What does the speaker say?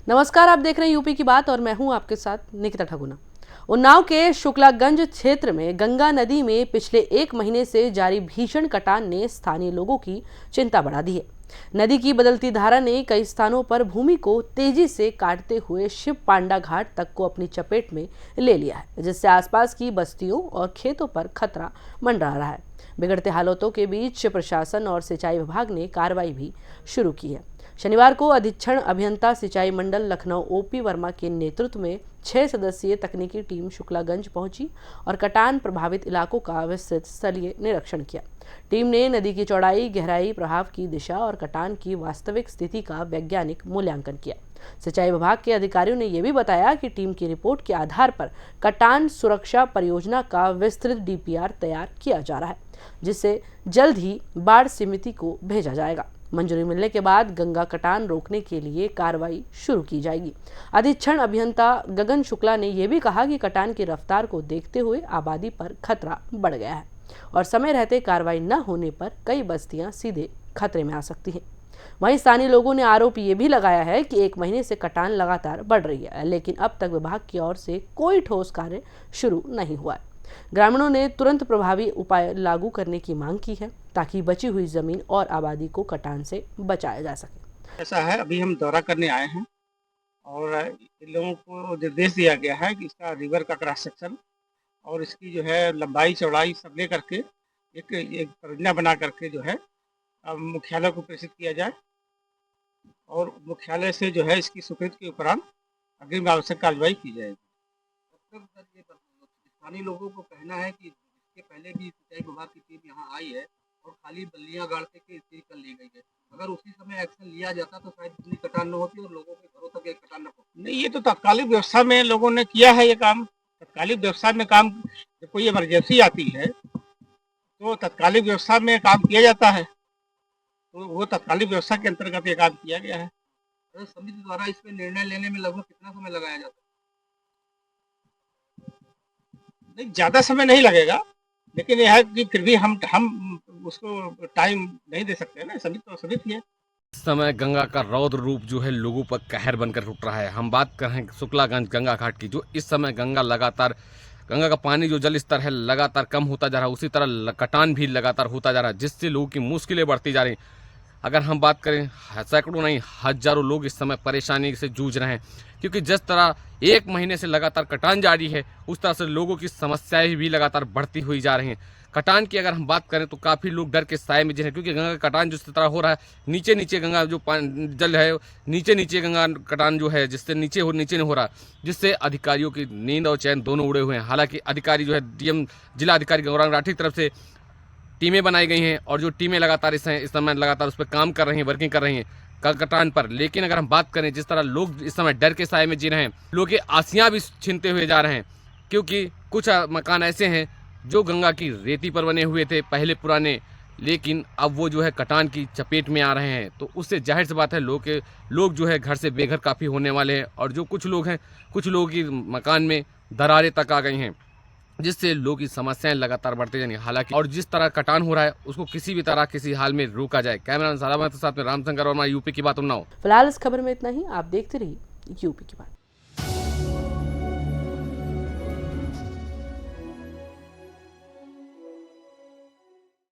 नमस्कार, आप देख रहे हैं यूपी की बात और मैं हूं आपके साथ निकिता ठगुना। उन्नाव के शुक्लागंज क्षेत्र में गंगा नदी में पिछले 1 महीने से जारी भीषण कटान ने स्थानीय लोगों की चिंता बढ़ा दी है। नदी की बदलती धारा ने कई स्थानों पर भूमि को तेजी से काटते हुए शिव पांडा घाट तक को अपनी चपेट में ले लिया है, जिससे आसपास की बस्तियों और खेतों पर खतरा मंडरा रहा है। बिगड़ते हालातों के बीच प्रशासन और सिंचाई विभाग ने कार्रवाई भी शुरू की है। शनिवार को अधीक्षण अभियंता सिंचाई मंडल लखनऊ ओपी वर्मा के नेतृत्व में 6 सदस्यीय तकनीकी टीम शुक्लागंज पहुंची और कटान प्रभावित इलाकों का विस्तृत स्थलीय निरीक्षण किया। टीम ने नदी की चौड़ाई, गहराई, प्रवाह की दिशा और कटान की वास्तविक स्थिति का वैज्ञानिक मूल्यांकन किया। सिंचाई विभाग के अधिकारियों ने यह भी बताया कि टीम की रिपोर्ट के आधार पर कटान सुरक्षा परियोजना का विस्तृत डीपीआर तैयार किया जा रहा है, जिसे जल्द ही बाढ़ समिति को भेजा जाएगा। मंजूरी मिलने के बाद गंगा कटान रोकने के लिए कार्रवाई शुरू की जाएगी। अधीक्षण अभियंता गगन शुक्ला ने यह भी कहा कि कटान की रफ्तार को देखते हुए आबादी पर खतरा बढ़ गया है और समय रहते कार्रवाई न होने पर कई बस्तियां सीधे खतरे में आ सकती हैं। वहीं स्थानीय लोगों ने आरोप ये भी लगाया है कि 1 महीने से कटान लगातार बढ़ रही है, लेकिन अब तक विभाग की ओर से कोई ठोस कार्य शुरू नहीं हुआ है। ग्रामीणों ने तुरंत प्रभावी उपाय लागू करने की मांग की है ताकि बची हुई जमीन और आबादी को कटान से बचाया जा सके। ऐसा है, अभी हम दौरा करने आए हैं और इन लोगों को निर्देश दिया गया है कि इसका रिवर का क्रॉस सेक्शन और इसकी जो है लंबाई चौड़ाई सब ले करके एक परियोजना बना करके जो है मुख्यालय को प्रेषित किया जाए और मुख्यालय से जो है इसकी स्वीकृति के उपरांत अग्रिम आवश्यक कार्रवाई की जाएगी। स्थानीय लोगों को कहना है कि इसके पहले भी सिंचाई विभाग की टीम यहाँ आई है और खाली बल्लियाँ गाड़ते के स्थिति कर ली गई है। अगर उसी समय एक्शन लिया जाता तो शायद इतनी कटान न होती और लोगों के घरों तक एक कटान न होती। नहीं, ये तो तात्कालिक व्यवस्था में लोगों ने किया है ये काम। तत्कालिक व्यवस्था में काम, जब कोई इमरजेंसी आती है तो तत्कालिक व्यवस्था में काम किया जाता है, तो वो तत्कालिक व्यवस्था के अंतर्गत ये काम किया गया है। समिति द्वारा इस पर निर्णय लेने में लगभग कितना समय लगाया जाता है? नहीं, ज़्यादा समय नहीं लगेगा, लेकिन यह है कि फिर भी हम उसको टाइम नहीं दे सकते ना, समिति तो समिति है। इस समय गंगा का रौद्र रूप जो है लोगों पर कहर बनकर उठ रहा है। हम बात कर रहे हैं शुक्लागंज गंगा घाट की, जो इस समय गंगा का पानी जो जल स्तर है लगातार कम होता जा रहा है, उसी तरह कटान भी लगातार होता जा रहा है, जिससे लोगों की मुश्किलें बढ़ती जा रही। अगर हम बात करें, सैकड़ों नहीं हजारों लोग इस समय परेशानी से जूझ रहे हैं, क्योंकि जिस तरह 1 महीने से लगातार कटान जारी है, उस तरह से लोगों की समस्याएं भी लगातार बढ़ती हुई जा रही हैं। कटान की अगर हम बात करें तो काफ़ी लोग डर के साए में जिन्हें, क्योंकि गंगा का कटान जिस तरह हो रहा है, नीचे नीचे गंगा जो जल है, नीचे नीचे गंगा कटान जो है, जिससे नीचे नहीं हो रहा, जिससे अधिकारियों की नींद और चैन दोनों उड़े हुए हैं। हालांकि अधिकारी जो है डीएम जिला अधिकारी गौरांग राठी की तरफ से टीमें बनाई गई हैं और जो टीमें लगातार इस समय लगातार उस पर काम कर रही हैं, वर्किंग कर रही हैं कटान पर। लेकिन अगर हम बात करें, जिस तरह लोग इस समय डर के साए में जी रहे हैं, लोगों के आसियाँ भी छीनते हुए जा रहे हैं, क्योंकि कुछ मकान ऐसे हैं जो गंगा की रेती पर बने हुए थे पहले पुराने, लेकिन अब वो जो है कटान की चपेट में आ रहे हैं। तो उससे जाहिर सी बात है लोग जो है घर से बेघर काफ़ी होने वाले हैं, और जो कुछ लोग हैं, कुछ लोगों की मकान में दरारें तक आ गई हैं, जिससे लोगों की समस्याएं लगातार बढ़ती जाएंगी। हालांकि और जिस तरह कटान हो रहा है, उसको किसी भी तरह किसी हाल में रोका जाए। कैमरा साराभाई के साथ में रामशंकर वर्मा, यूपी की बात उन्नाव। फिलहाल इस खबर में इतना ही। आप देखते रहिए यूपी की बात।